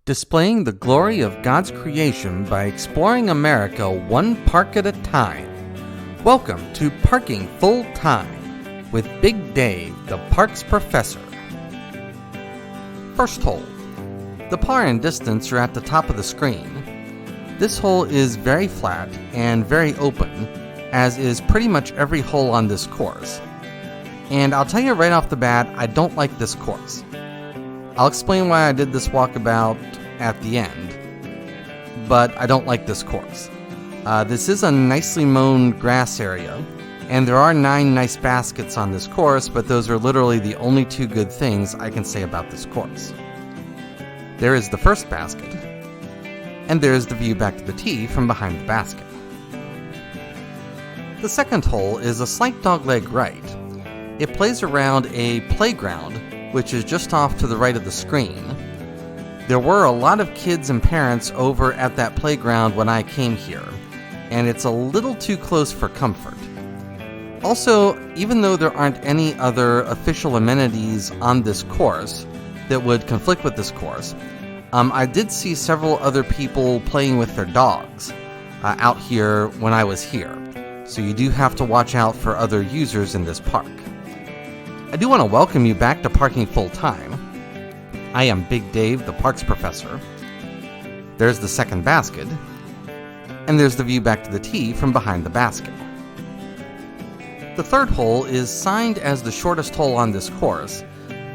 displaying the glory of God's creation by exploring America one park at a time. Welcome to Parking Full Time with Big Dave, the parks professor. First hole. The par and distance are at the top of the screen. This hole is very flat and very open, as is pretty much every hole on this course. And I'll tell you right off the bat, I don't like this course. I'll explain why I did this walkabout at the end, but I don't like this course. This is a nicely mown grass area, and there are 9 nice baskets on this course, but those are literally the only 2 good things I can say about this course. There is the first basket, and there is the view back to the tee from behind the basket. The second hole is a slight dogleg right. It plays around a playground, which is just off to the right of the screen. There were a lot of kids and parents over at that playground when I came here, and it's a little too close for comfort. Also, even though there aren't any other official amenities on this course that would conflict with this course, I did see several other people playing with their dogs out here when I was here, so you do have to watch out for other users in this park. I do want to welcome you back to Parking Full Time. I am Big Dave, the parks professor. There's the second basket, and there's the view back to the tee from behind the basket. The third hole is signed as the shortest hole on this course,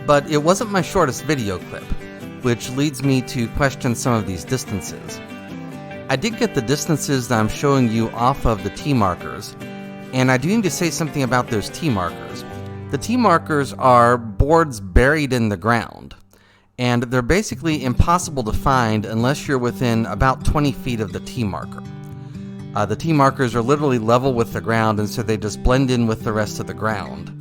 but it wasn't my shortest video clip, which leads me to question some of these distances. I did get the distances that I'm showing you off of the tee markers, and I do need to say something about those tee markers. The tee markers are boards buried in the ground, and they're basically impossible to find unless you're within about 20 feet of the tee marker. The tee markers are literally level with the ground, and so they just blend in with the rest of the ground.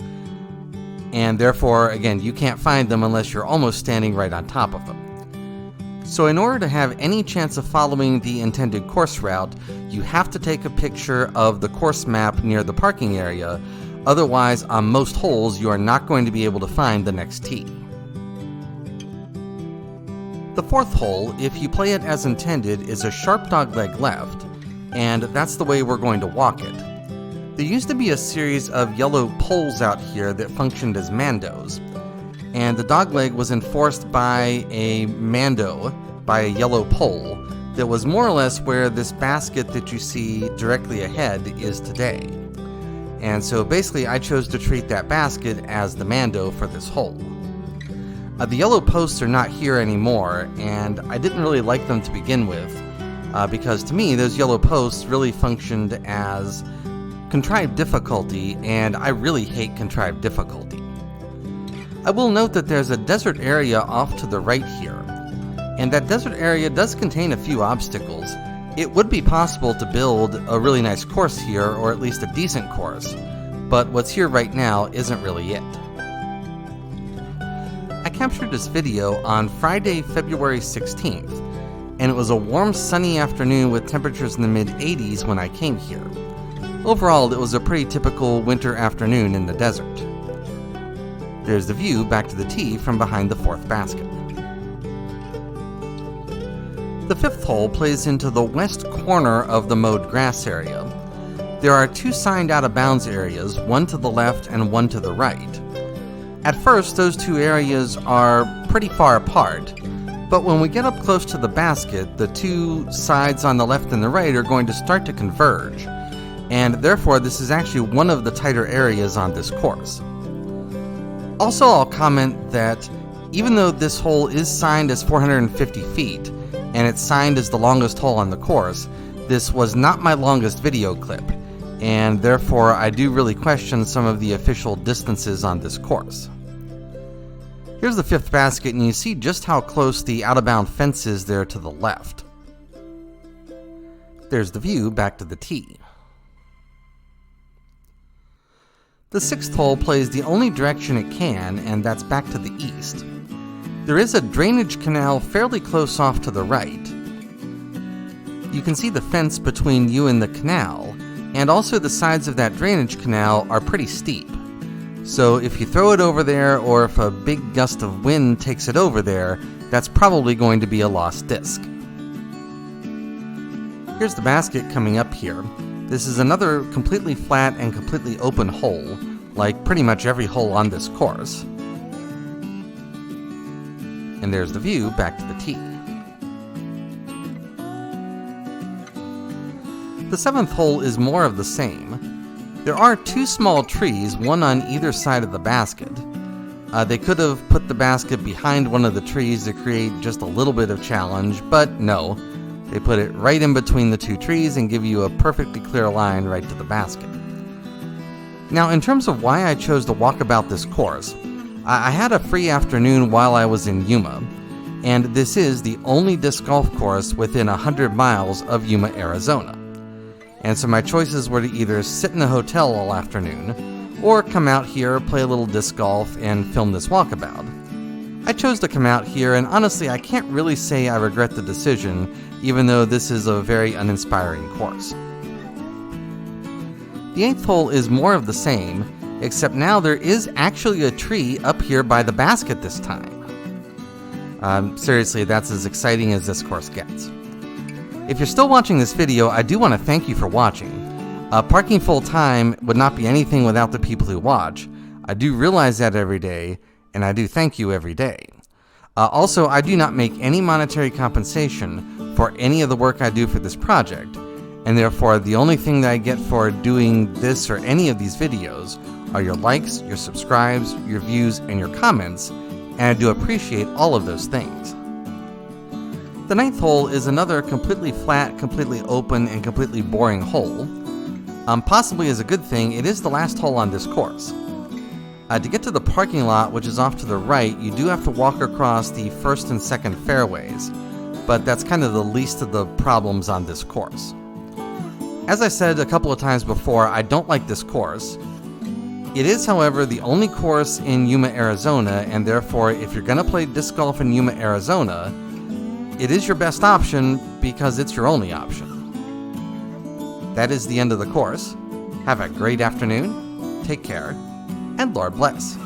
And therefore, again, you can't find them unless you're almost standing right on top of them. So in order to have any chance of following the intended course route, you have to take a picture of the course map near the parking area. Otherwise, on most holes, you are not going to be able to find the next tee. The fourth hole, if you play it as intended, is a sharp dogleg left, and that's the way we're going to walk it. There used to be a series of yellow poles out here that functioned as mandos, and the dogleg was enforced by a mando, by a yellow pole, that was more or less where this basket that you see directly ahead is today. And so basically I chose to treat that basket as the mando for this hole. The yellow posts are not here anymore, and I didn't really like them to begin with, because to me those yellow posts really functioned as contrived difficulty, and I really hate contrived difficulty. I will note that there's a desert area off to the right here, and that desert area does contain a few obstacles. It would be possible to build a really nice course here, or at least a decent course, but what's here right now isn't really it. I captured this video on Friday, February 16th, and it was a warm, sunny afternoon with temperatures in the mid-80s when I came here. Overall, it was a pretty typical winter afternoon in the desert. There's the view back to the tee from behind the fourth basket. The fifth hole plays into the west corner of the mowed grass area. There are 2 signed out-of-bounds areas, one to the left and one to the right. At first, those 2 areas are pretty far apart, but when we get up close to the basket, the 2 sides on the left and the right are going to start to converge, and therefore this is actually one of the tighter areas on this course. Also, I'll comment that even though this hole is signed as 450 feet, and it's signed as the longest hole on the course, this was not my longest video clip, and therefore I do really question some of the official distances on this course. Here's the 5th basket, and you see just how close the out-of-bound fence is there to the left. There's the view back to the tee. The 6th hole plays the only direction it can, and that's back to the east. There is a drainage canal fairly close off to the right. You can see the fence between you and the canal, and also the sides of that drainage canal are pretty steep. So if you throw it over there, or if a big gust of wind takes it over there, that's probably going to be a lost disc. Here's the basket coming up here. This is another completely flat and completely open hole, like pretty much every hole on this course. And there's the view back to the tee. The 7th hole is more of the same. There are 2 small trees, one on either side of the basket. They could have put the basket behind one of the trees to create just a little bit of challenge, but no. They put it right in between the 2 trees and give you a perfectly clear line right to the basket. Now, in terms of why I chose to Walkabout this course, I had a free afternoon while I was in Yuma, and this is the only disc golf course within 100 miles of Yuma, Arizona. And so my choices were to either sit in a hotel all afternoon, or come out here, play a little disc golf, and film this walkabout. I chose to come out here, and honestly, I can't really say I regret the decision, even though this is a very uninspiring course. The 8th hole is more of the same, except now there is actually a tree up here by the basket this time. Seriously, that's as exciting as this course gets. If you're still watching this video, I do want to thank you for watching. Parking full time would not be anything without the people who watch. I do realize that every day, and I do thank you every day. Also, I do not make any monetary compensation for any of the work I do for this project, and therefore the only thing that I get for doing this or any of these videos are your likes, your subscribes, your views, and your comments, and I do appreciate all of those things. The 9th hole is another completely flat, completely open, and completely boring hole. Possibly as a good thing, it is the last hole on this course. To get to the parking lot, which is off to the right, you do have to walk across the 1st and 2nd fairways, but that's kind of the least of the problems on this course. As I said a couple of times before, I don't like this course. It is, however, the only course in Yuma, Arizona, and therefore, if you're going to play disc golf in Yuma, Arizona, it is your best option because it's your only option. That is the end of the course. Have a great afternoon, take care, and Lord bless.